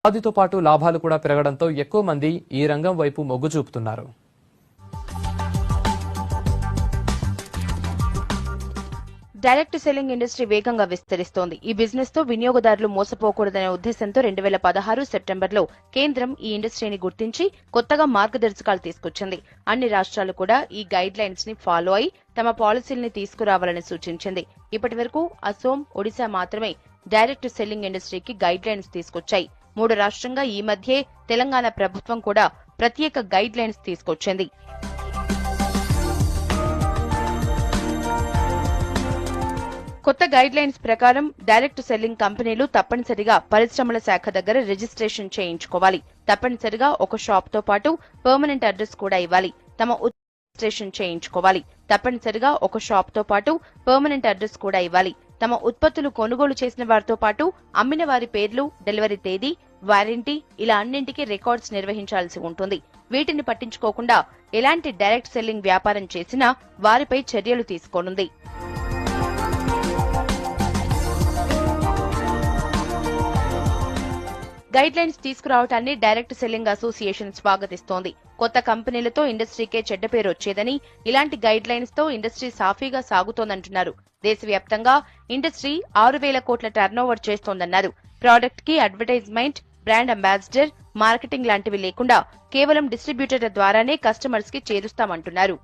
ఉపాధితో పాటు లాభాలు కూడా పెరగడంతో ఎక్కువ మంది ఈ రంగం వైపు మొగ్గు చూపుతున్నారు. డైరెక్ట్ సెల్లింగ్ ఇండస్ట్రీ వేగంగా విస్తరిస్తోంది. ఈ బిజినెస్ తో వినియోగదారులు మోసపోకూడదనే ఉద్దేశంతో 2016 సెప్టెంబర్లో కేంద్రం ఈ ఇండస్ట్రీని గుర్తించి కొత్తగా మార్గదర్శకాలు తీసుకొచ్చింది. అన్ని రాష్ట్రాలు కూడా ఈ గైడ్ లైన్స్ ని ఫాలో అయి తమ పాలసీల్ని తీసుకురావాలని సూచించింది. ఇప్పటి వరకు అసోం, ఒడిశా మాత్రమే డైరెక్ట్ సెల్లింగ్ ఇండస్ట్రీకి గైడ్ లైన్స్ తీసుకొచ్చాయి. 3 రాష్ట్రంగా ఈ మధ్యే తెలంగాణ ప్రభుత్వం కూడా ప్రత్యేక గైడ్ లైన్స్ తీసుకొచ్చింది. కొత్త గైడ్ లైన్స్ ప్రకారం డైరెక్ట్ సెల్లింగ్ కంపెనీలు తప్పనిసరిగా పరిశ్రమల శాఖ దగ్గర రిజిస్ట్రేషన్ చేయించుకోవాలి. తప్పనిసరిగా ఒక షాప్ తో పాటు పర్మనెంట్ అడ్రస్ కూడా ఇవ్వాలి. తమ రిజిస్ట్రేషన్ చేయించుకోవాలి. తప్పనిసరిగా ఒక షాప్ తో పాటు పర్మనెంట్ అడ్రస్ కూడా ఇవ్వాలి. తమ ఉత్పత్తులు కొనుగోలు చేసిన వారితో పాటు అమ్మిన వారి పేర్లు, డెలివరీ తేదీ, వారంటీ ఇలా అన్నింటికీ రికార్డ్స్ నిర్వహించాల్సి ఉంటుంది. వీటిని పట్టించుకోకుండా ఎలాంటి డైరెక్ట్ సెల్లింగ్ వ్యాపారం చేసినా వారిపై చర్యలు తీసుకోనుంది. గైడ్ లైన్స్ తీసుకురావటాన్ని డైరెక్ట్ సెల్లింగ్ అసోసియేషన్ స్వాగతిస్తోంది. కొత్త కంపెనీలతో ఇండస్ట్రీకే చెడ్డ పేరు వచ్చేదని, ఇలాంటి గైడ్ లైన్స్ తో ఇండస్ట్రీ సాఫీగా సాగుతోందంటున్నారు. దేశవ్యాప్తంగా ఇండస్ట్రీ 6,000 కోట్ల టర్నోవర్ చేస్తోందన్నారు. ప్రోడక్ట్ కి అడ్వర్టైజ్మెంట్, బ్రాండ్ అంబాసిడర్, మార్కెటింగ్ లాంటివి లేకుండా కేవలం డిస్ట్రిబ్యూటర్ల ద్వారానే కస్టమర్స్ కి చేరుస్తామంటున్నారు.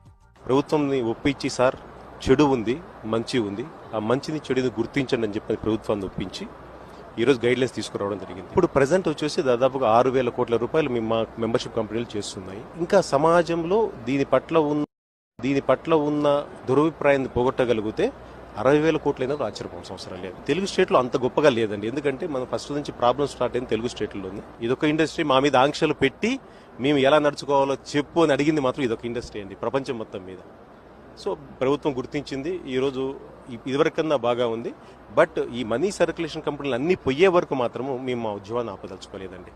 ప్రభుత్వంని ఒప్పించి సార్ చెడు ఉంది, మంచి ఉంది, ఆ మంచిని చెడుని గుర్తించండి అని చెప్పి ప్రభుత్వాన్ని ఒప్పించి ఈరోజు గైడ్ లైన్స్ తీసుకురావడం జరిగింది. ఇప్పుడు ప్రజెంట్ వచ్చేసి దాదాపుగా 6,000 కోట్ల రూపాయలు మా మెంబర్షిప్ కంపెనీలు చేస్తున్నాయి. ఇంకా సమాజంలో దీని పట్ల ఉన్న దురభిప్రాయాన్ని పోగొట్టగలిగితే 60,000 కోట్లైనా ఆశ్చర్యపోవాల్సిన అవసరం లేదు. తెలుగు స్టేట్లో అంత గొప్పగా లేదండి. ఎందుకంటే మనం ఫస్ట్ నుంచి ప్రాబ్లమ్ స్టార్ట్ అయింది తెలుగు స్టేట్లోనే. ఇదొక ఇండస్ట్రీ మా మీద ఆంక్షలు పెట్టి మేము ఎలా నడుచుకోవాలో చెప్పు అని అడిగింది మాత్రం ఇదొక ఇండస్ట్రీ అండి ప్రపంచం మొత్తం మీద. సో ప్రభుత్వం గుర్తించింది. ఈరోజు ఇదివరకన్నా బాగా ఉంది. బట్ ఈ మనీ సర్క్యులేషన్ కంపెనీలు అన్ని పోయే వరకు మాత్రము మేము మా ఉద్యమాన్ని ఆపదలుచుకోలేదండి.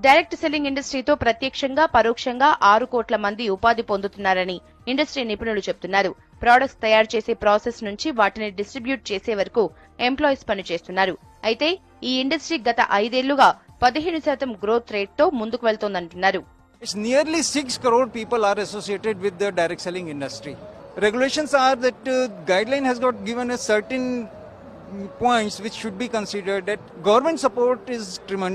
డైరెక్ట్ సెల్లింగ్ ఇండస్ట్రీతో ప్రత్యక్షంగా, పరోక్షంగా 6 కోట్ల మంది ఉపాధి పొందుతున్నారని ఇండస్ట్రీ నిపుణులు చెబుతున్నారు. ప్రొడక్ట్స్ తయారు చేసే ప్రాసెస్ నుంచి వాటిని డిస్ట్రిబ్యూట్ చేసే వరకు ఎంప్లాయీస్ పనిచేస్తున్నారు. అయితే ఈ ఇండస్ట్రీ గత 5 ఏళ్లుగా 15% గ్రోత్ రేట్ తో ముందుకు వెళ్తోందంటున్నారు. It's nearly 6 crore people are associated with the direct selling industry. Regulations are that guideline has got given a certain points which should be considered, that government support is tremendous.